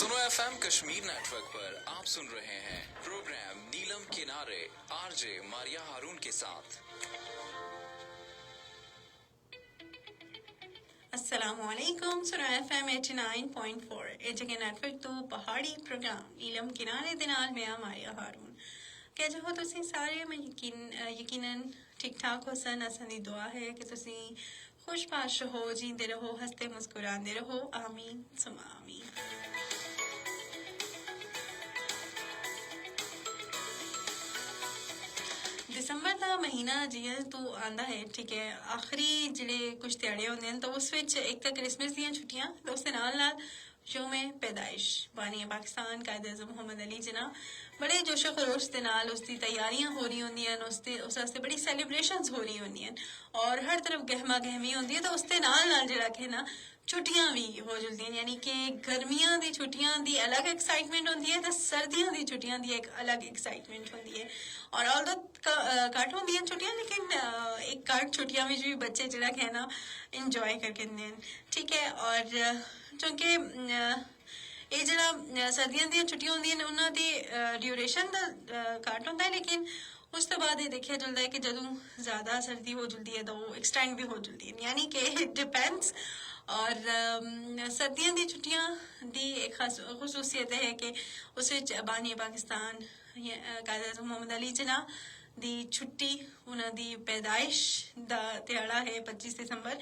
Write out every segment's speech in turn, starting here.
सुनो FM Kashmir network पर आप सुन रहे हैं प्रोग्राम नीलम किनारे आरजे मारिया हारून के साथ। अस्सलामुअलैकुम। सुनो एफएम 89.4 ਇਹ ਜਗ੍ਹਾ ਨੈਟਵਰਕ ਤੋਂ ਪਹਾੜੀ ਪ੍ਰੋਗਰਾਮ ਨੀਲਮ ਕਿਨਾਰੇ ਦੇ ਨਾਲ ਮੈਂ ਮਾਰੀਆ ਹਾरून। कैसे हो तुसी सारे? मैं यकीनन ठीक ठाक हो सन। असां दी दुआ है कि तुसी खुशबाश रहो, जींदे रहो, हंसते मुस्कुराते रहो। आमीन सुमा आमीन। दिसंबर का महीना जियां तो आंदा है, ठीक है, आखिरी जिले कुछ ध्याड़े होंदे हैं, तो उस विच एक तो क्रिसमस दियां छुट्टियां, तो उसदे नाल यौम पैदाइश बानी पाकिस्तान कायद-ए-आज़म मोहम्मद अली जिन्ना बड़े जोशो खरोश के नाल उसकी तैयारियां हो रही होंदियां, उस वास्ते बड़ी सैलीब्रेशनस हो रही होंदियां और हर तरफ गहमा गहमी होंदी है। तो उसके नाल जिहड़ा कि ना छुट्टियां भी हो जुलदियां, यानी कि गर्मियां दी छुट्टियां दी अलग एक्साइटमेंट होंदी है तो सर्दियां दी छुट्टियां दी एक अलग एक्साइटमेंट होंदी है। और ऑल घट होंदियां छुट्टियां, लेकिन एक घट छुट्टियां में भी बच्चे जिहड़ा कि ना इंजॉय करके दिंदे हैं, ठीक है। और चूंकि ਇਹ ਜਿਹੜਾ ਸਰਦੀਆਂ ਦੀਆਂ ਛੁੱਟੀਆਂ ਹੁੰਦੀਆਂ ਨੇ ਉਹਨਾਂ ਦੀ ਡਿਊਰੇਸ਼ਨ ਦਾ ਘੱਟ ਹੁੰਦਾ ਹੈ, लेकिन उस तो बाद ये देखा चलता है कि जदों ज़्यादा सर्दी हो जुलती है तो वो एक्सटेंड भी हो जुलती है, यानी कि इट डिपेंड्स। और सर्दियों की छुट्टियां की एक खास खसूसियत है कि उस बानी पाकिस्तान कायद-ए-आज़म मोहम्मद अली जिन्ना दी छुट्टी उन्हों दी पैदाइश का दिहाड़ा है 25 दिसंबर,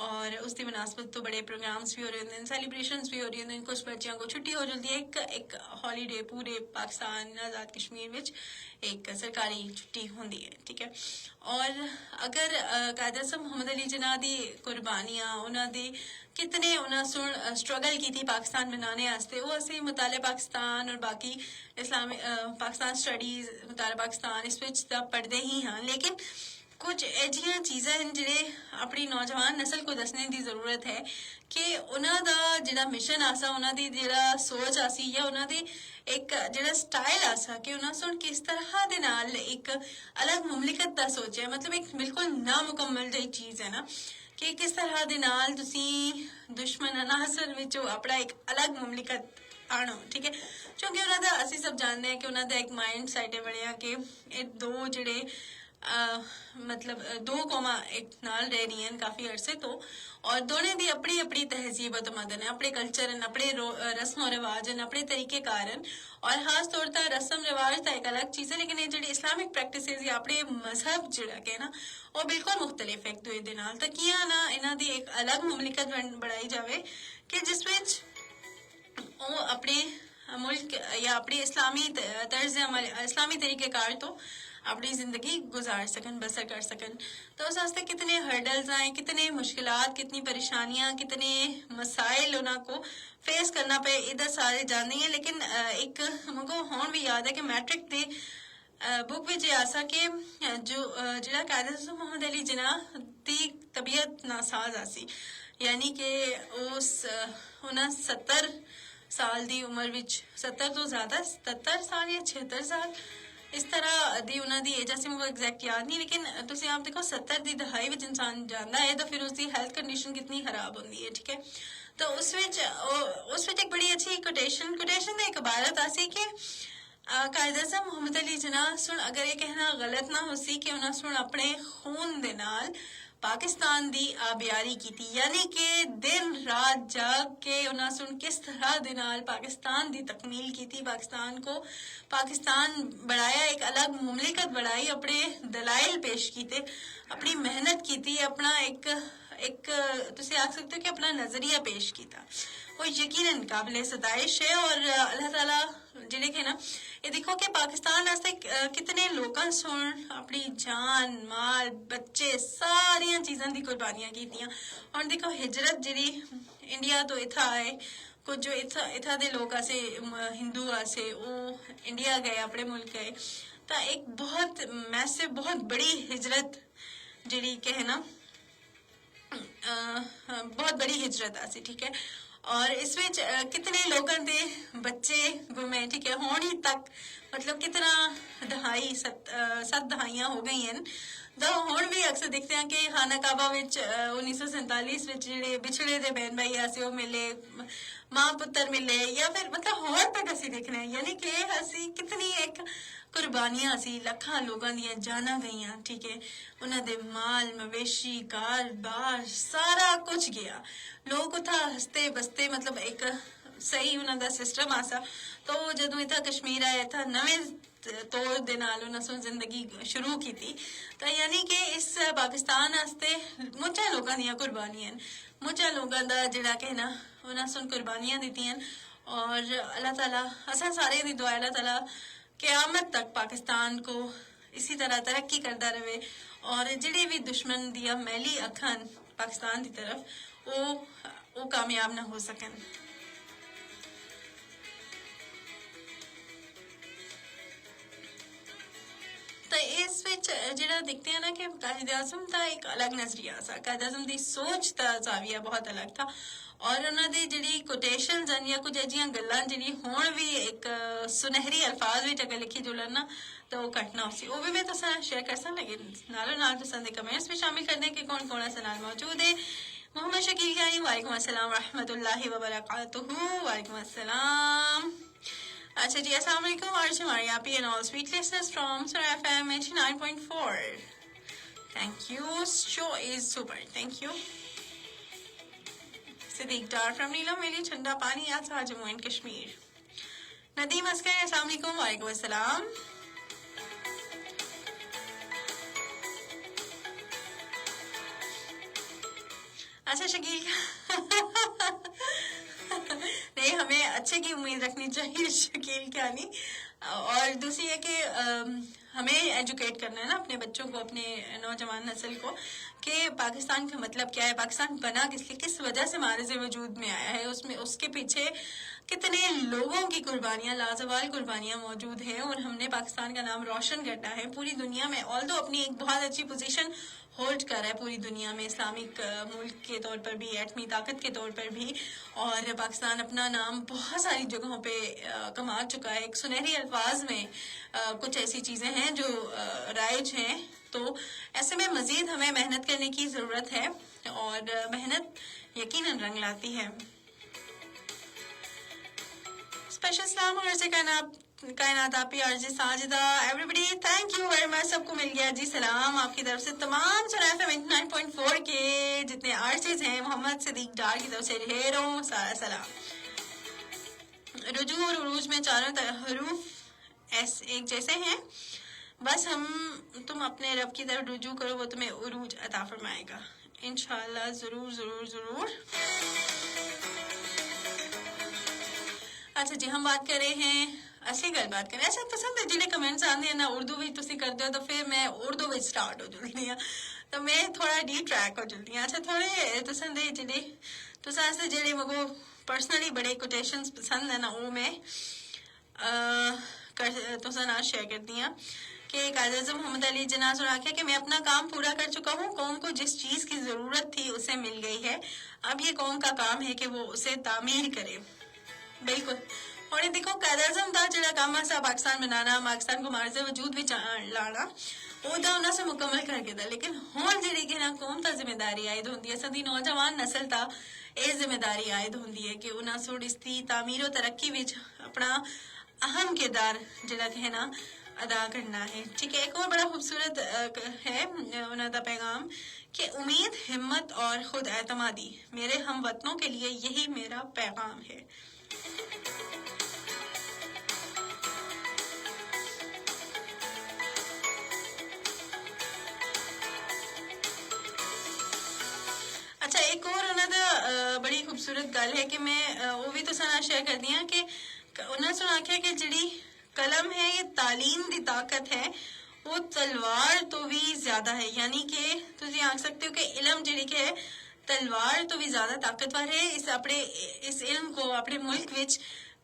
और उसकी मुनासबत तो बड़े प्रोग्राम्स भी हो रहे होते हैं, सेलिब्रेशंस भी हो रही होती हैं। कुछ बच्चों को छुट्टी हो जाती है, एक हॉलीडे पूरे पाकिस्तान आज़ाद कश्मीर में एक सरकारी छुट्टी होती है, ठीक है। और अगर कायद-ए-आज़म मोहम्मद अली जिन्ना दी कुर्बानियां उन्होंने कितने उन्होंने स्ट्रगल की थी पाकिस्तान बनाने वास्ते, वो असी मुताले पाकिस्तान और बाकी इस्लामी पाकिस्तान स्टडीज मुताले पाकिस्तान इस विच पढ़ते ही हाँ, लेकिन कुछ अजिहियां चीज़ां हैं जिहड़े अपनी नौजवान नस्ल को दसने की जरूरत है कि उन्हों का जिहड़ा मिशन आसा, उन्हों की जिहड़ा सोच आसी या उन्हों की एक जिहड़ा स्टाइल आसा कि उन्होंने किस तरह दे नाल एक अलग मुमलिकत का सोचा, मतलब एक बिल्कुल नामुकम्मल जी चीज़ है ना कि किस तरह दे नाल तुसी दुश्मन अनासर विचों अपना एक अलग मुमलिकत आनो, ठीक है। क्योंकि उन्होंने असी सब जानते हैं कि उन्होंने एक माइंड सैट बनिया कि ये दो जिहड़े मतलब दो कौमा एक नाल रह रही हैं काफी अरसे तो, और दोनों दी अपनी अपनी तहजीब तमदन है, अपने कल्चर हैं, अपने रस्म रिवाज हैं, अपने तरीके कार हैं। और खास तौर पर रस्म रिवाज तो एक अलग चीज़ है, लेकिन ये जी इस्लामिक प्रैक्टिस या अपने मजहब जोड़ा के ना वो बिल्कुल मुख्तलिफ है एक दूसरे के नाल। तो किया ना इन्हों की एक अलग मुमलिकत बनाई जाए कि जिस विच वो अपने मुल्क या अपने इस्लामी तर्ज अमल इस्लामी तरीके कार तो अपनी जिंदगी गुजार सकन, बसर कर सकन। तो उस वास्ते कितने हर्डल्स आए, कितने मुश्किलात, कितनी परेशानियां, कितने मसाइल उनको फेस करना पे, इधर सारे जानते हैं। लेकिन एक मुझको होन भी याद है कि मैट्रिक दे बुक में आसा कि जो जिहड़ा कायद-ए-आज़म मोहम्मद अली जिन्ना दी तबीयत नासाज आसी, यानी कि उस उन्हें 70 साल की उम्र विच 70 तो ज़्यादा 77 साल या 76 साल इस तरह दी उन्होंने दी एज असी मुझे एग्जैक्ट याद नहीं, लेकिन तुम आप देखो 70 की दहाई में इंसान जाता है तो फिर उसकी हेल्थ कंडीशन कितनी खराब होती है, ठीक है। तो उस विच एक बड़ी अच्छी कोटेशन का एक इबारत आसी कि कायद-ए-आज़म मोहम्मद अली जिन्ना सुन अगर ये कहना गलत ना हो सी कि उन्होंने सुन अपने खून दे नाल पाकिस्तान दी आबियारी की थी, यानी कि दिन रात जाग के उन्होंने सुन किस तरह दे नाल पाकिस्तान दी तकमील की थी, पाकिस्तान को पाकिस्तान बढ़ाया, एक अलग मुमलिकत बढ़ाई, अपने दलाइल पेश किए, अपनी मेहनत की थी, अपना एक तुसी आख सकते हो कि अपना नजरिया पेश किया। वो यकीनन काबिल सताइश है। और अल्लाह ताला जिहड़े के ना ये देखो कि पाकिस्तान वास्ते कितने लोगों सुन अपनी जान माल बच्चे सारिया चीज़ों की कुर्बानियां कीतियां। और देखो हिजरत जी इंडिया तो इतना आए, कुछ जो इथा दे लोग आसे हिंदू आसे वो इंडिया गए, अपने मुल्क गए, तो एक बहुत मैसिव बहुत बड़ी हिजरत जी के है ना बहुत बड़ी हिजरत आसी, ठीक है। और इस विच कितने लोगों के बच्चे गुमे, ठीक है, होनी तक मतलब कितना दहाई 7 दहाइयां हो गई हैं। ਤਾਂ ਹੁਣ ਵੀ ਅਕਸਰ ਦੇਖਦੇ ਹਾਂ ਕਿ ਖਾਨਾ ਕਾਬਾ ਵਿੱਚ 1947 ਵਿੱਚ ਜਿਹੜੇ ਵਿਛੜੇ ਦੇ ਬਹਿਨ ਭਾਈ ਆ ਸੀ ਉਹ ਮਿਲੇ, ਮਾਂ ਪੁੱਤਰ ਮਿਲੇ, ਜਾਂ ਫਿਰ मतलब ਹੋਰ ਤੱਕ ਅਸੀਂ ਦੇਖਣਾ ਹੈ ਯਾਨੀ ਕਿ ਅਸੀਂ ਕਿਤਨੀ ਇੱਕ ਕੁਰਬਾਨੀਆਂ ਸੀ, ਲੱਖਾਂ ਲੋਕਾਂ ਦੀਆਂ ਜਾਨਾਂ ਗਈਆਂ, ਠੀਕ ਹੈ, ਉਹਨਾਂ ਦੇ ਮਾਲ ਮਵੇਸ਼ੀ ਘਰ-ਬਾਰ ਸਾਰਾ ਕੁਝ ਗਿਆ, ਲੋਕ ਉਥਾ ਹਸਤੇ ਬਸਤੇ मतलब ਇੱਕ ਸਹੀ ਉਹਨਾਂ ਦਾ ਸਿਸਟਮ ਆਸਾ। ਤਾਂ ਜਦੋਂ ਇੱਥੇ ਕਸ਼ਮੀਰ ਆਇਆ ਤਾਂ ਨਵੇਂ ਤੌਰ ਦੇ ਨਾਲ ਉਹਨਾਂ ਸੋ ਜ਼ਿੰਦਗੀ ਸ਼ੁਰੂ ਕੀਤੀ। ਤਾਂ ਯਾਨੀ ਕਿ ਇਸ ਪਾਕਿਸਤਾਨ ਵਾਸਤੇ ਮੁੱਚਾ ਲੋਕਾਂ ਦੀਆਂ ਕੁਰਬਾਨੀਆਂ, ਮੁੱਚਾ ਲੋਕਾਂ ਦਾ ਜਿਹੜਾ ਕਹਿਣਾ ਉਹਨਾਂ ਸੋ ਕੁਰਬਾਨੀਆਂ ਦਿੱਤੀਆਂ। और अल्लाह ताला असा सारे दी दुआ अल्लाह ताला क़यामत तक पाकिस्तान को इसी तरह तरक्की करता रहे और जिहड़े भी दुश्मन दिया मैली अखां पाकिस्तान की तरफ वो कामयाब ना हो सकन। तो इस विच जिहड़ा देखते हैं ना कि कायद आज़म का एक अलग नजरिया सा, कायद आज़म की सोच का जाविया बहुत अलग था और उन्होंने जिहड़ी कोटेशंस हैं या कुछ अजियां गल्लां जिहड़ी हुण भी एक सुनहरी अल्फाज विच अगर लिखी जुलन ना तो वो घटना सी, वो भी मैं तुसां शेयर कर सन, लेकिन नालों नाल तुसां दे कमेंट्स भी शामिल कर दें कि कौन कौन असां नाल मौजूद है। मोहम्मद शकील यानी वालेकुम अस्सलाम रहमतुल्लाहि व बरकातुहू। वालेकुम अस्सलाम। अच्छा जी, अस्सलाम वालेकुम RJ Maria P and all sweet listeners from Surah FM 89.4। Thank you, show is super, thank you. Siddique Dar from Neelum valley Thanda Pani आसा जम्मू एंड कश्मीर। नदीम अस्कर अस्सलाम वालेकुम। वालेकुम अस्सलाम। अच्छा शकील नहीं, हमें अच्छे की उम्मीद रखनी चाहिए शकील क्या नहीं। और दूसरी है कि हमें एजुकेट करना है ना अपने बच्चों को, अपने नौजवान नस्ल को कि पाकिस्तान का मतलब क्या है, पाकिस्तान बना किस लिए, किस वजह से हमारे से वजूद में आया है, उसमें उसके पीछे कितने लोगों की कुर्बानियां, लाजवाल कुर्बानियां मौजूद हैं और हमने पाकिस्तान का नाम रोशन करना है पूरी दुनिया में। ऑल्दो अपनी एक बहुत अच्छी पोजीशन होल्ड कर रहा है पूरी दुनिया में, इस्लामिक मुल्क के तौर पर भी, एटमी ताकत के तौर पर भी, और पाकिस्तान अपना नाम बहुत सारी जगहों पे कमा चुका है। एक सुनहरी अल्फाज में कुछ ऐसी चीज़ें हैं जो राइज हैं, तो ऐसे में मज़ीद हमें मेहनत करने की ज़रूरत है और मेहनत यकीनन रंग लाती है। स्पेशल सलाम और से कायनात आप RJ Sajida everybody, thank you very much, सबको मिल गया जी सलाम आपकी तरफ से, तमाम Surah FM 89.4 के जितने आरजेस हैं, मोहम्मद सिद्दीक डार की तरफ से ढेरों सारा सलाम। रुजू और उरूज में चारों हरूफ एक जैसे हैं, बस तुम अपने रब की तरफ रुजू करो, वो तुम्हें उरूज अता फरमाएगा इंशाअल्लाह। जरूर जरूर जरूर। अच्छा जी, हम बात कर रहे हैं असली गल बात करें। अच्छा पसंद है जिन्हें कमेंट्स आते हैं ना उर्दू भी तुसी करते हो, तो फिर मैं उर्दू में स्टार्ट हो जुलती हाँ, तो मैं थोड़ा डी ट्रैक हो जुलती हाँ। अच्छा थोड़े पसंद है जिन्हें तुसां जेह्ड़े मगो पर्सनली बड़े कोटेशंस पसंद है ना, वो मैं तुसां नाल शेयर करती हाँ कि कायद आज़म मोहम्मद अली जिन्ना ने आख्या कि मैं अपना काम पूरा कर चुका हूँ, कौम को जिस चीज़ की ज़रूरत थी उसे मिल गई है, अब ये कौम का काम है कि वो उसे तामीर करे। बिल्कुल, और देखो कायद आज़म का जिहड़ा काम है पाकिस्तान बनाना, पाकिस्तान को मारे से वजूद भी लाना, ओदा उन्हां से मुकम्मल करके दा, लेकिन हुण जिहड़ी कि ना कौम ता जिम्मेदारी आयद हुंदी है, सदी नौजवान नस्ल ता ये जिम्मेदारी आयद हुंदी है कि उन्हां सोड़ इसकी तामीर और तरक्की विच अपना अहम किरदार जिहड़ा कि है ना अदा करना है। ठीक है, एक और बड़ा खूबसूरत है उन्हां दा पैगाम कि उम्मीद, हिम्मत और खुद एतमादी मेरे हम वतनों के लिए यही मेरा पैगाम है। अच्छा एक और उन्होंने बड़ी खूबसूरत गल है कि मैं वो भी तुसां नाल शेयर कर दी कि उन्होंने आख्या कि जिहड़ी कलम है ये तालीम दी ताकत है, वो तलवार तो भी ज्यादा है, यानी कि तुम आख सकते हो कि इलम जिहड़ी कि है तलवार तो भी ज्यादा ताकतवर है। इस इल्म को अपने मुल्क विच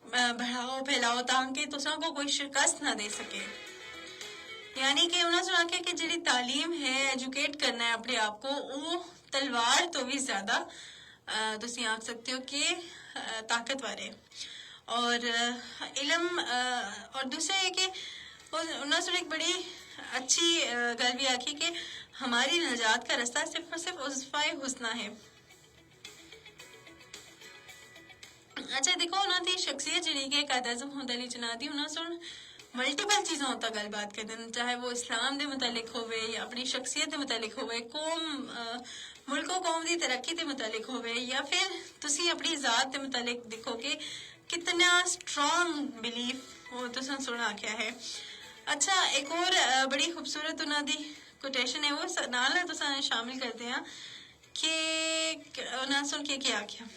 बढ़ाओ फैलाओ ताकि तुसां को कोई शिकस्त ना दे सके। यानी कि उन्होंने आख्या कि जिहड़ी तालीम है, एजुकेट करना है अपने आप को, वो तलवार तो भी ज्यादा तुसी आख सकते हो कि ताकतवर है। और इल्म और दूसरा है कि उन्होंने एक बड़ी अच्छी गल भी आखी कि हमारी नजात का रास्ता सिर्फ और सिर्फ उस्फाए हुस्ना है। अच्छा देखो उन्हों की शख्सियत जी कि कायद आज़म हुंद अली जिन्ना दी उन्होंने सुन मल्टीपल चीज़ों होता गलबात करते हैं, चाहे वो इस्लाम के मुतालिक होवे या अपनी शख्सियत के मुतालिक होवे, कौम मुल्को कौम की तरक्की के मुतालिक होवे, या फिर तुसी अपनी ज़ात के मुतालिक देखो कि कितना स्ट्रॉन्ग बिलीफ वो तुसन सुन आख्या है। अच्छा एक और बड़ी खूबसूरत उन्होंने कोटेशन है वो नाल तुसा शामिल करते हैं कि उन्होंने सुन के क्या आख्या।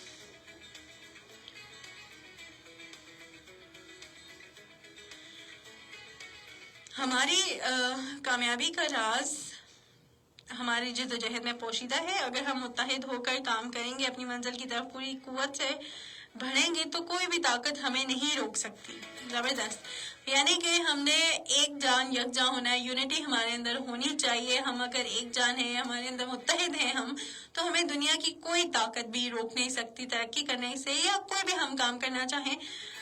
हमारी कामयाबी का राज हमारी जिद्दोजहद में पोशीदा है। अगर हम मुत्तहिद होकर काम करेंगे, अपनी मंजिल की तरफ पूरी कुव्वत से बढ़ेंगे तो कोई भी ताकत हमें नहीं रोक सकती। जबरदस्त, यानी कि हमने एक जान यकजा होना है, यूनिटी हमारे अंदर होनी चाहिए। हम अगर एक जान है, हमारे अंदर मुत्तहिद हैं हम, तो हमें दुनिया की कोई ताकत भी रोक नहीं सकती तरक्की करने से, या कोई भी हम काम करना चाहें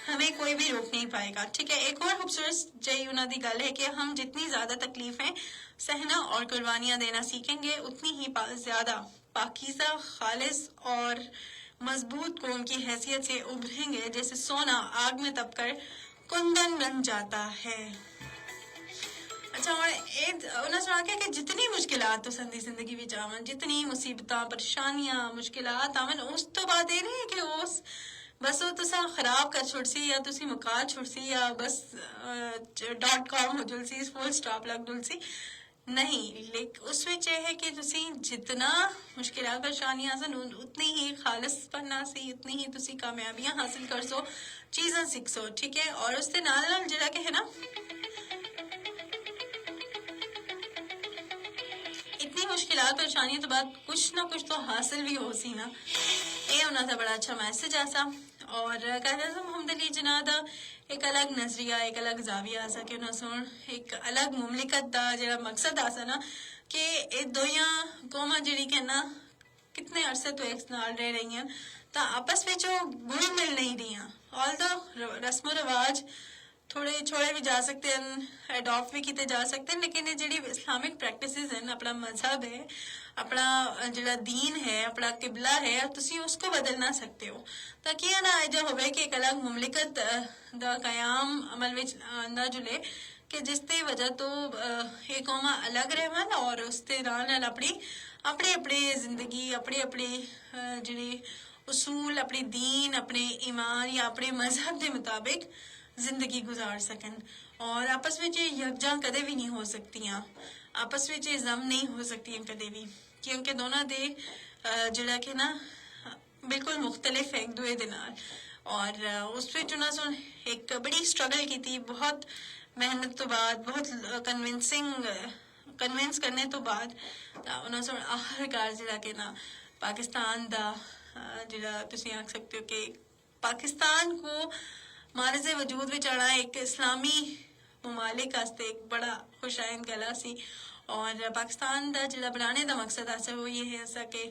हमें कोई भी रोक नहीं पाएगा। ठीक है, एक और खूबसूरत जय उन्होंने गल है कि हम जितनी ज्यादा तकलीफें सहना और कुर्बानियां देना सीखेंगे उतनी ही ज्यादा पाकीज़ा, खालिस और मजबूत कौम की हैसियत से उभरेंगे, जैसे सोना आग में तपकर कुंदन बन जाता है। अच्छा और उन्हें सुना के कि जितनी मुश्किलात तो संदी जिंदगी विच आवन, जितनी मुसीबतां परेशानियां मुश्किलात आवन, उस तो बात ये नहीं कि उस बस वो तुसा खराब कर छुड़सी या तुसी मुका छुड़सी या बस .com हो जुलसी, फुल स्टॉप लग जुलसी नहीं, लेकिन उस विच है कि तुसी जितना मुश्किलात परेशानियां सन उतनी ही खालिस बनना सी, उतनी ही तुसी कामयाबियां हासिल कर सो, चीज़ां सीख सो। ठीक है, और उसके नाल नाल जिहड़ा कि है ना इतनी मुश्किलात परेशानियों तो बाद कुछ ना कुछ तो हासिल भी हो सी ना, ये उन्होंने था बड़ा अच्छा मैसेज आसा। और कायद आज़म हुंद अली जिन्ना दा एक अलग नजरिया, एक अलग जाविया आसा कि उन्होंने सुन एक अलग मुमलिकत दा जिहड़ा मकसद आसा ना कि ये दोया कौमां जिहड़ी कि ना कितने अरसे तो एक नाल रह रही हैं तो आपस में जो घुल मिल नहीं रही, ऑल्दो रस्मो रिवाज थोड़े छोड़े भी जा सकते हैं, अडॉप्ट भी किए जा सकते हैं, लेकिन ये जी इस्लामिक प्रैक्टिसेस हैं, अपना मजहब है, अपना जिहड़ा दीन है, अपना किबला है, तुसी उसको बदल ना सकते हो। ताकि ना जो होवे कि एक अलग मुमलिकत दा कयाम अमल विच आंदा जुले कि जिसते वजह तो ये कौमा अलग रहवन और उसते नाल अपनी अपनी अपनी जिंदगी अपने अपने जिहड़े उसूल, अपने दीन, अपने ईमान या अपने मजहब के मुताबिक जिंदगी गुजार सकन। और आपस में यकजा कदे भी नहीं हो सकती, आपस में जम नहीं हो सकती कदे भी, क्योंकि दोनों दे जिहड़ा कि ना बिल्कुल मुख्तलिफ है एक दूए दे नाल। और उस विच उन्हां सुन एक बड़ी स्ट्रगल की थी, बहुत मेहनत तो बाद, बहुत कन्विंस करने तो बाद उन्हां सुन आखिरकार जिहड़ा कि ना पाकिस्तान दा जिहड़ा तुसीं आख सकते हो कि पाकिस्तान को मारज़े वजूद विच आना एक इस्लामी ममालिक आस्ते एक बड़ा खुशाइंद गला सी। और पाकिस्तान दा जिहड़ा बनाने दा मकसद आसा वो ये है ऐसा कि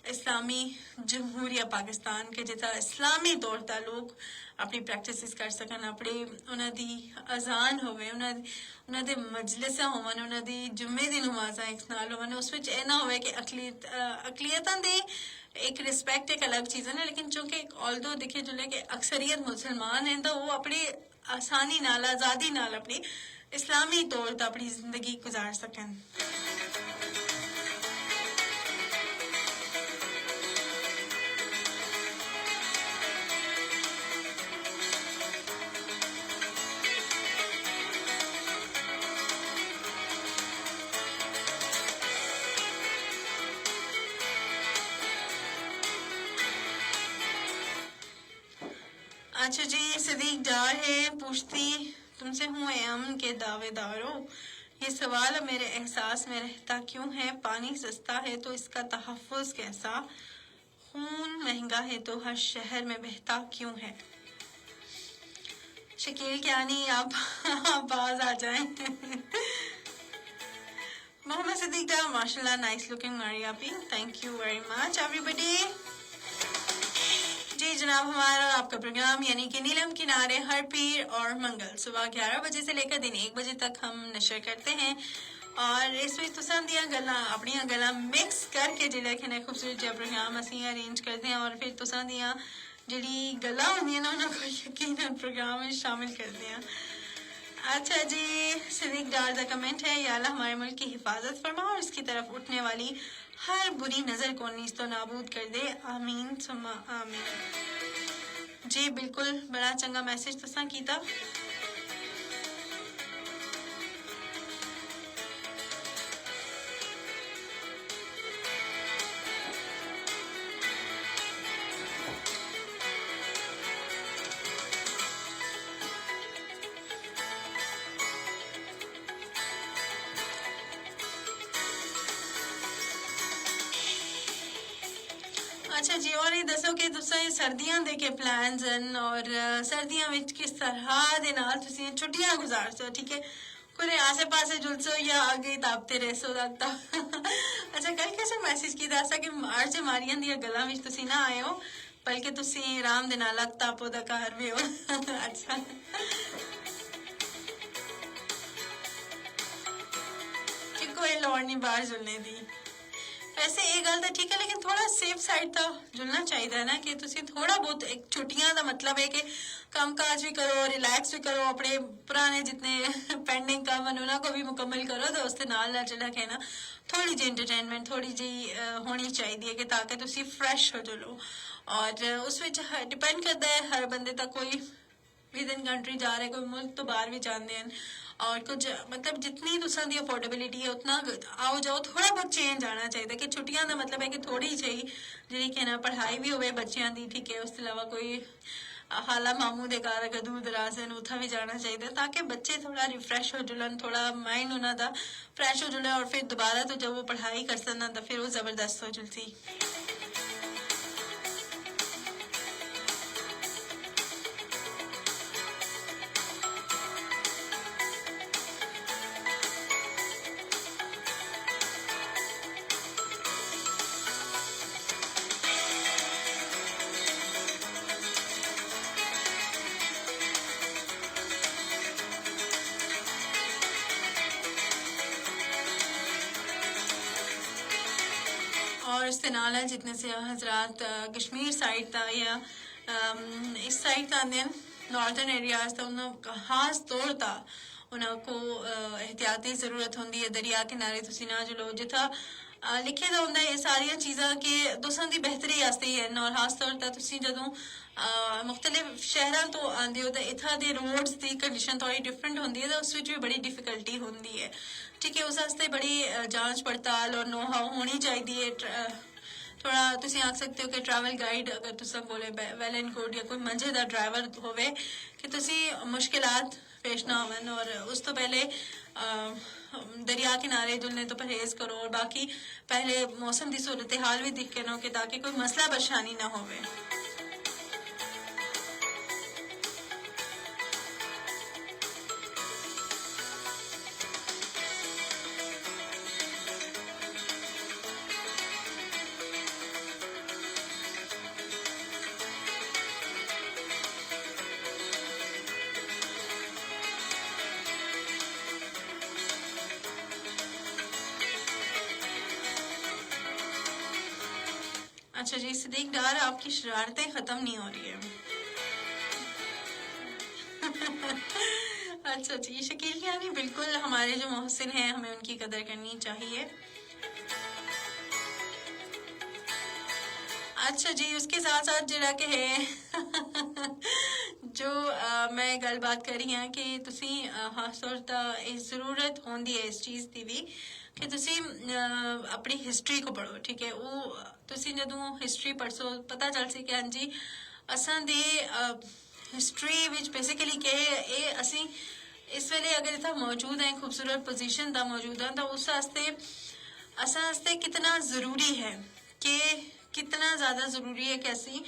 इस्लामी जमहूरिया पाकिस्तान के जितना इस्लामी तौर पर लोग अपनी प्रैक्टिस कर सकन, अपने उन्हां दी अजान होवे, उन्हां दे मजलिस होवन, उन्हां दी जुम्मे दी नमाज़ां एक नाल होवन, उस विच ए ना होवे कि अकलियतां दे एक रिस्पेक्ट एक अलग चीज़ है ना, लेकिन चूंकि ऑल्दो दिखे जुले कि अक्सरियत मुसलमान हैं तो वो अपनी आसानी नाल आज़ादी नाल अपनी इस्लामी तौर पर अपनी जिंदगी गुजार सकन। अच्छा जी, सदीक डार है पूछती तुमसे हूँ अमन के दावेदारों, ये सवाल अब मेरे एहसास में रहता क्यों है, पानी सस्ता है तो इसका तहफ़्फ़ुज़ कैसा, खून महंगा है तो हर शहर में बहता क्यों है। शकील क्या नहीं आप बाज आ जाएं। मोहम्मद सदीक डार माशाल्लाह, nice looking Maria P, thank you very much everybody. जी जनाब, हमारा आपका प्रोग्राम यानी कि नीलम किनारे हर पीर और मंगल सुबह 11 बजे से लेकर दिन 1 बजे तक हम नशर करते हैं। और इस ਵਿੱਚ तुसां दियां गल्लां अपनियां गल्लां मिक्स करके ਜਿਹੜਾ ਕਿ ਨਾ खूबसूरत ਜਿਹਾ प्रोग्राम ਅਸੀਂ अरेंज करते हैं और फिर तुसां दियां ਜਿਹੜੀ गल्लां ਹੁੰਦੀਆਂ ना ਉਹਨਾਂ को यकीनन प्रोग्राम में शामिल करते हैं। अच्छा जी, सिद्दीक डार का कमेंट है, या अल्लाह हमारे मुल्क की हिफाजत फरमा और इसकी तरफ उठने वाली हर बुरी नज़र को नीस्तो नाबूद कर दे, आमीन सुम्मा आमीन। जी बिल्कुल, बड़ा चंगा मैसेज तुसां कीता। अच्छा जी, और ये दसो कि तुसां सर्दियां दे के प्लान्स हैं और सर्दियां विच किस तरह दे नाल तुसीं छुट्टियां गुजारसो, ठीक है? कोई आसे पासे जुलसो या आगे तापते रहसो लगता। अच्छा, कल कैसे मैसेज की दसा कि आज मारियां दियां गल्लां विच तुसीं ना आए हो, बल्कि तुसीं आराम दे नाल तापो दा घर भी हो। अच्छा कि कोई लोड़ नहीं बाहर जुलने दी। वैसे ये गल तो ठीक है, लेकिन थोड़ा सेफ साइड तो जुलना चाहिए ना कि तुसी थोड़ा बहुत एक छुट्टियां का मतलब है कि काम काज भी करो, रिलैक्स भी करो, अपने पुराने जितने पेंडिंग काम हैं उन्होंने को भी मुकम्मल करो, तो उसके नाल जिहड़ा है ना थोड़ी जी एंटरटेनमेंट थोड़ी जी होनी चाहिए कि ताकि तुसी फ्रैश हो जुलो। और उस विच डिपेंड करता है हर बंदे तक, कोई विद इन कंट्री जा रहे, कोई मुल्क तो बाहर भी जाते हैं, और कुछ मतलब जितनी तुसां दी अफोर्डेबिलिटी है उतना आओ जाओ, थोड़ा बहुत चेंज आना चाहिए कि छुट्टियां का मतलब है कि थोड़ी चाहिए जी कि ना पढ़ाई भी होवे बच्चों की, ठीक है? उसके अलावा कोई हाला मामू के घर अगर दूर दराज है उत्था भी जाना चाहिए ताकि बच्चे थोड़ा रिफ्रैश हो जुलन, थोड़ा माइंड उन्होंने फ्रैश हो जुले, और फिर दोबारा तो जब वो पढ़ाई कर सकना तो फिर वो जबरदस्त हो जुलती। और इसके नाल है जितने से हजरात कश्मीर साइड था या इस साइड था आते हैं नॉर्थन एरियाज था, उन्होंने खास तौर था उनको एहतियाती जरूरत होंगी है। दरिया किनारे तुसी ना जुलो, जिथा लिखे दा हुंदा ये सारिया चीज़ां कि तुसां दी बेहतरी वास्ते ही है। और खास तौर पर तुसी जदों मुख्तलिफ शहरों तो आंदे हो तो इत्था दे रोड्स की कंडीशन थोड़ी डिफरेंट होंदी है, तो उस विच भी बड़ी डिफिकल्टी होंदी है, ठीक है? उस वास्ते बड़ी जांच पड़ताल और नो हाउ होनी चाहिए। थोड़ा तुसी आख सकते हो कि ट्रैवल गाइड अगर तुसा कोले वेल एंड गुड या कोई मजेदार ड्राइवर होवे कि तुसी मुश्किलात पेश ना होवन, और उस तो पहले दरिया किनारे जुलने तो परहेज करो, और बाकी पहले मौसम की सूरत हाल भी देख के नो कि ताकि कोई मसला परेशानी ना होवे। अच्छा जी, सिद्दीक डार आपकी शरारतें खत्म नहीं हो रही है। अच्छा जी, शकील यानी बिल्कुल हमारे जो मोहसिन हैं हमें उनकी कदर करनी चाहिए। अच्छा जी, उसके साथ साथ जरा के है जो मैं गल बात कर रही हाँ कि तुसी खास तौर पर जरूरत होंदी है इस चीज़ की भी कि तुसी अपनी हिस्ट्री को पढ़ो, ठीक है? वो तुसी जदों हिस्ट्री पढ़सो पता चल सी कि हाँ जी असां दे हिस्ट्री विच बेसिकली के ये असी इस वेले अगर इतना मौजूद है खूबसूरत पोजीशन दा मौजूद है, तो उस वास्ते असां वास्ते कितना ज़रूरी है कि कितना ज़्यादा ज़रूरी है कि असी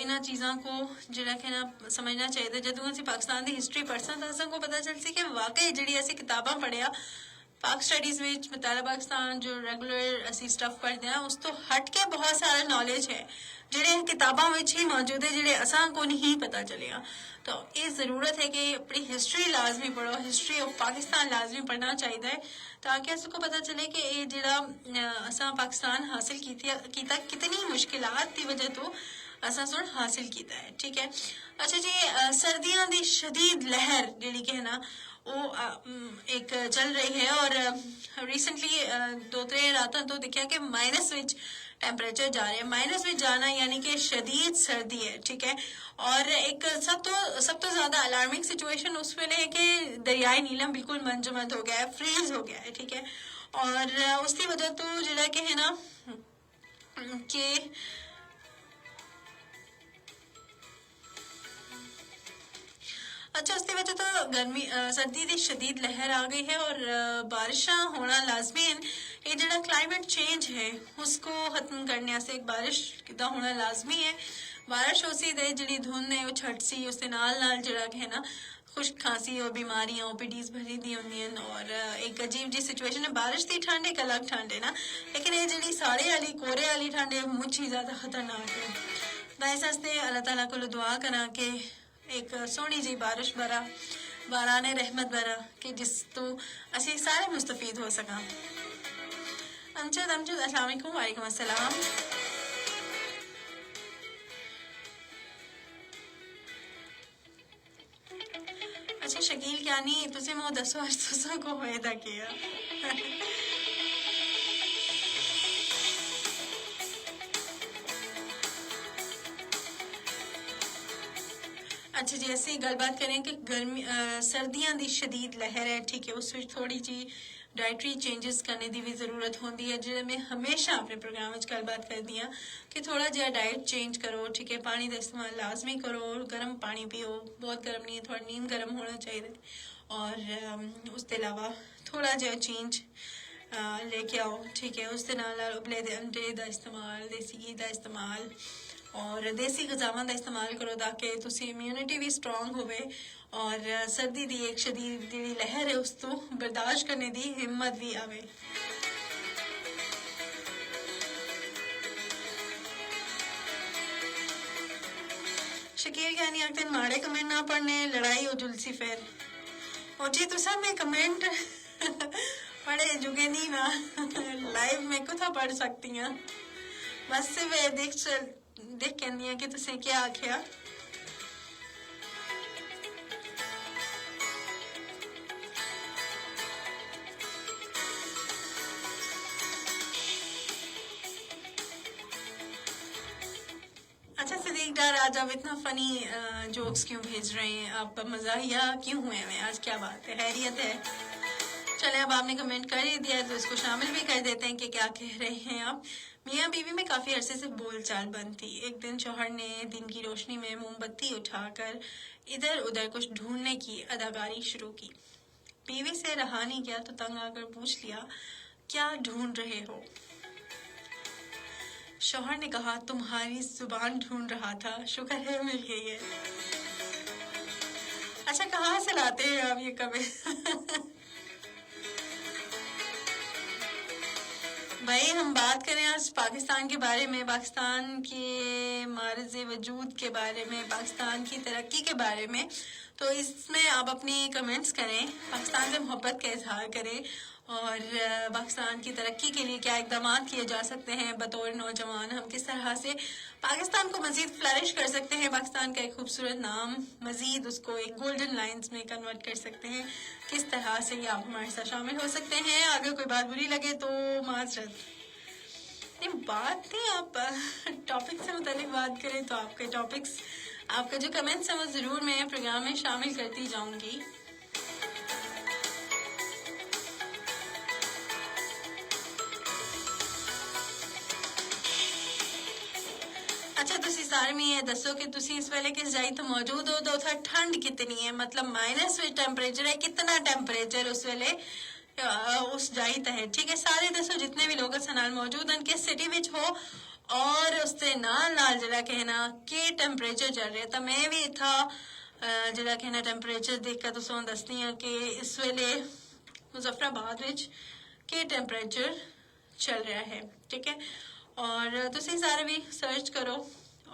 इन्हां चीज़ों को जिहड़ा कि ना समझना चाहिए। जदों असीं पाकिस्तान की हिस्ट्री पढ़सां तो असां को पता चल सी कि वाकई जिहड़ी असीं किताबां पढ़िया पाक स्टडीज विच मुताला पाकिस्तान जो रेगुलर असी स्टफ पढ़ते हैं उस तो हट के बहुत सारा नॉलेज है ਜਿਹੜੇ ਕਿਤਾਬਾਂ ਵਿੱਚ ਹੀ ਮੌਜੂਦ ਹੈ ਜਿਹੜੇ ਅਸਾਂ को नहीं पता चलेगा तो ये ज़रूरत है कि अपनी हिस्ट्री लाजमी पढ़ो हिस्ट्री ऑफ पाकिस्तान लाजमी पढ़ना चाहिए ताकि असको पता चले कि ये ਜਿਹੜਾ असां पाकिस्तान हासिल कीता कितनी मुश्किलात की वजह तो असां सुन हासिल कीता है ठीक है अच्छा जी सर्दियों की शदीद लहर ਜਿਹੜੀ कि है ना वो एक चल रही है और रिसेंटली 2-3 रातों तो देखा कि माइनस विच टेम्परेचर जा रहे हैं माइनस में जाना यानी कि शदीद सर्दी है ठीक है और एक सब तो ज्यादा अलार्मिंग सिचुएशन उस वेले है कि दरियाई नीलम बिल्कुल मंजमद हो गया है फ्रीज हो गया है ठीक है और उसकी वजह तो जरा कि है ना कि अच्छा उसकी वजह तो गर्मी सर्दी की शदीद लहर आ गई है और बारिशां होना लाजमी है ये जो क्लाइमेट चेंज है उसको खत्म करने से एक बारिश किदा होना लाजमी है बारिश उसी दे जी धुंध है वो छटसी उसके नाल जरा है ना खुश्क खांसी और बीमारियां ओपीडीज भरी दी होंगी और एक अजीब जी सिचुएशन है बारिश की ठंड एक अलग ठंड है ना लेकिन ये जी साड़े वाली कोरे वाली ठंड है मुझ ही ज्यादा खतरनाक है तो इस वास्ते अल्लाह ताला को दुआ करा के एक सोहनी जी बारिश भरा बाराने रहमत भरा कि जिस तो असी सारे मुस्तफीद हो सका अमजद अस्सलाम वालेकुम वालेकुम अस्सलाम अच्छा शकील क्या नहीं तुझे मैं दसो आज तुझे को पैदा किया अच्छा जी ਅਸੀਂ ਗੱਲਬਾਤ ਕरें कि गर्मी सर्दियों की शदीद लहर है ठीक है उस थोड़ी जी डाइटरी चेंजेस करने की भी जरूरत होती है जो मैं हमेशा अपने प्रोग्राम में गलबात करती हाँ कि थोड़ा जहा डाइट चेंज करो ठीक है पानी का इस्तेमाल लाजमी करो गर्म पानी पियो बहुत गर्म नहीं है थोड़ा नीम गर्म होना चाहिए और उसके अलावा थोड़ा जहा चेंज लेके आओ ठीक है उसके नाल उबले अंडे का इस्तेमाल देसी घी का इस्तेमाल और देसी गजावां का इस्तेमाल करो ताकि तुसी इम्यूनिटी भी स्ट्रॉन्ग होवे और सर्दी की एक शदीद जी लहर है उस तो बर्दाश्त करने की हिम्मत भी आवे शकील कहनी आखते माड़े कमेंट ना पढ़ने लड़ाई हो जुलसी फिर और जी तुसा मैं कमेंट पढ़े जुगे नहीं ना लाइव में कुछ पढ़ सकती हैं बस सिर्फ देख कहनी है कि तुसे क्या आख्या अच्छा सदीक डार आज आप इतना फनी जोक्स क्यों भेज रहे हैं आप मजाहिया क्यों हुए हैं आज क्या बात है खैरियत है चले अब आपने कमेंट कर ही दिया तो इसको शामिल भी कर देते हैं कि क्या कह रहे हैं आप मियाँ बीवी में काफी अरसे से बोलचाल बंद थी एक दिन शौहर ने दिन की रोशनी में मोमबत्ती उठाकर इधर उधर कुछ ढूंढने की अदाकारी शुरू की बीवी से रहा नहीं गया तो तंग आकर पूछ लिया क्या ढूंढ रहे हो शौहर ने कहा तुम्हारी जुबान ढूंढ रहा था शुक्र है मिल गई है अच्छा कहाँ से लाते हैं आप ये कभी भाई हम बात करें आज पाकिस्तान के बारे में पाकिस्तान के मार्ज वजूद के बारे में पाकिस्तान की तरक्की के बारे में तो इसमें आप अपनी कमेंट्स करें पाकिस्तान से मोहब्बत का इजहार करें और पाकिस्तान की तरक्की के लिए क्या इकदाम किए जा सकते हैं बतौर नौजवान हम किस तरह से पाकिस्तान को मजीद फ्लरिश कर सकते हैं पाकिस्तान का एक खूबसूरत नाम मजीद उसको एक गोल्डन लाइंस में कन्वर्ट कर सकते हैं किस तरह से ये आप हमारे साथ शामिल हो सकते हैं अगर कोई बात बुरी लगे तो माजरत नहीं बात नहीं आप टॉपिक से मुतालिक बात करें तो आपके टॉपिक्स आपका जो कमेंट्स है वो ज़रूर मैं प्रोग्राम में शामिल करती जाऊंगी अच्छा तुसी सारे में ये दसो कि तुसी इस वेले किस जाई तो मौजूद हो तो उधर ठंड कितनी है मतलब माइनस में टेम्परेचर है कितना टेम्परेचर उस वेले उस जाई तक है ठीक है सारे दसो जितने भी लोग सनाल मौजूद हैं किस सिटी विच हो और उससे नाल नाल जरा कहना के टेम्परेचर चल रहा है तो मैं भी इतना जरा कहना टेम्परेचर देख कर तुसों दसती हूँ कि इस वेले मुजफ्फराबाद विच के टेम्परेचर चल रहा है, ठीक है। और तुसी सारे भी सर्च करो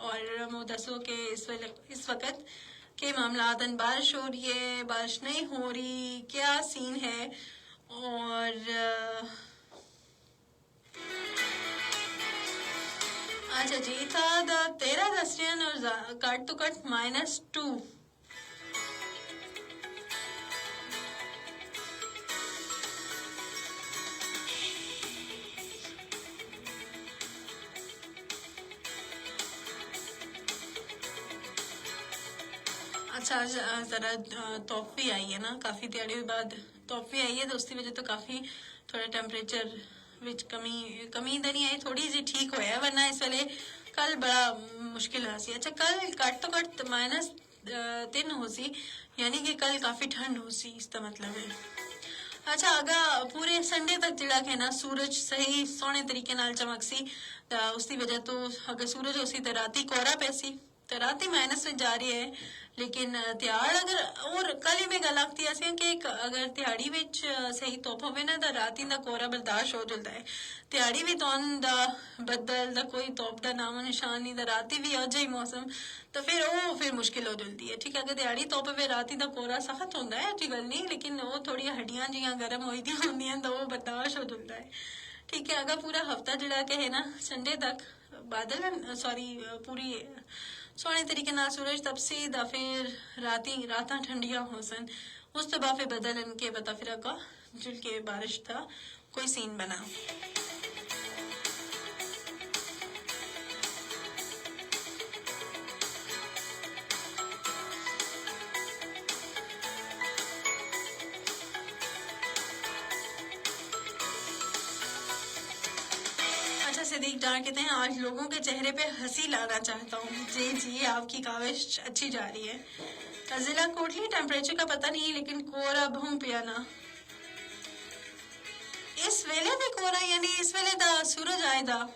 और मैं दसो कि इस वक्त के मामलात, बारिश हो रही है, बारिश नहीं हो रही, क्या सीन है। और अच्छा जी, था 13 दस्तियन और कट तो कट -2। अच्छा जरा तोहफी आई है ना, काफी दिहाड़ी बाद तोहफी आई है, तो उसकी वजह तो काफी थोड़ा टेम्परेचर विच कमी तो नहीं आई, थोड़ी जी ठीक होया, वरना इस वेले कल बड़ा मुश्किल रहा सी। अच्छा कल घट तो घट -3 हो सी, यानी कि कल काफी ठंड हो सी, इसका मतलब है। अच्छा अगा पूरे संडे तक जिड़ा है ना सूरज सही सोहने तरीके नाल चमक सी, उसकी वजह तो अगर सूरज हो सी तो राती कोहरा पैसी, तो राती माइनस में जा रही है। लेकिन तिहाड़ अगर और कल ही में गल आखती असें कि अगर तिहाड़ी विच सही धुप होवे ना तो राती दा कोहरा बर्दाश्त हो जल्दा है। तिहाड़ी भी धुंध दा बदल दा कोई धुप दा नामो निशान नहीं, दा राती भी अज ही मौसम, तो फिर मुश्किल हो जल्दी है, ठीक है। अगर दिहाड़ी धुप वे राती दा कोहरा सख्त होंदा है, अच्छी गल नहीं, लेकिन वो थोड़ी हड्डियां जियां गर्म होई दी होंदियां तो वो बर्दाश्त हो जल्दा है, ठीक है। अगर पूरा हफ्ता जिड़ा के है ना संडे तक बादल सॉरी पूरी सोहने तरीके नाल सूरज तपसी दा, फिर रातां ठंडियां हो सन, उस तो बाद फिर बदल इनके बता फिर अगा जुल के बारिश था कोई सीन बना। अच्छा सिद्दीक डार कहते हैं आज लोगों के चेहरे पे हंसी लाना चाहता हूँ। जी जी आपकी काविश अच्छी जा रही है। जिला कोटली टेम्परेचर का पता नहीं, लेकिन कोहरा बहु पिया ना इस वेले भी कोहरा, यानी इस वेले दा सूरज आए दा।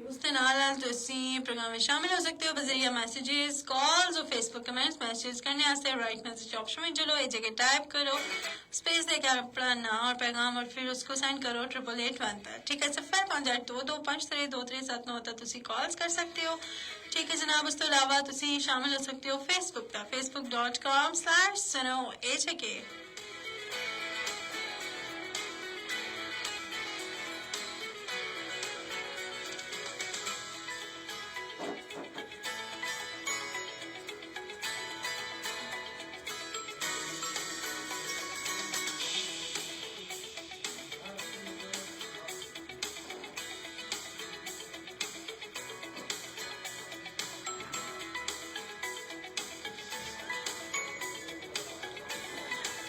उसके नाल तुसी प्रोग्राम में शामिल हो सकते हो बजरिया मैसेजेस, कॉल्स और फेसबुक कमेंट्स। मैसेज करने वास्ते राइट मैसेज ऑप्शन में चलो, एक जगह टाइप करो, स्पेस देकर अपना नाम और पैगाम और फिर उसको सेंड करो 8881 पर, ठीक है। 0522532379 तक तुसी कॉल्स कर सकते हो, ठीक है जनाब। उस तो अलावा तुसी शामिल हो सकते हो फेसबुक तक, facebook.com/sunohk।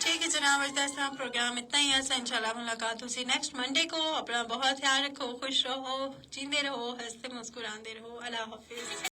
ठीक है जनाब, आज का प्रोग्राम इतना ही है। इंशाल्लाह मुलाकात होगी नेक्स्ट मंडे को। अपना बहुत ख्याल रखो, खुश रहो, जींदे रहो, हंसते मुस्कुराते रहो। अल्लाह हाफिज।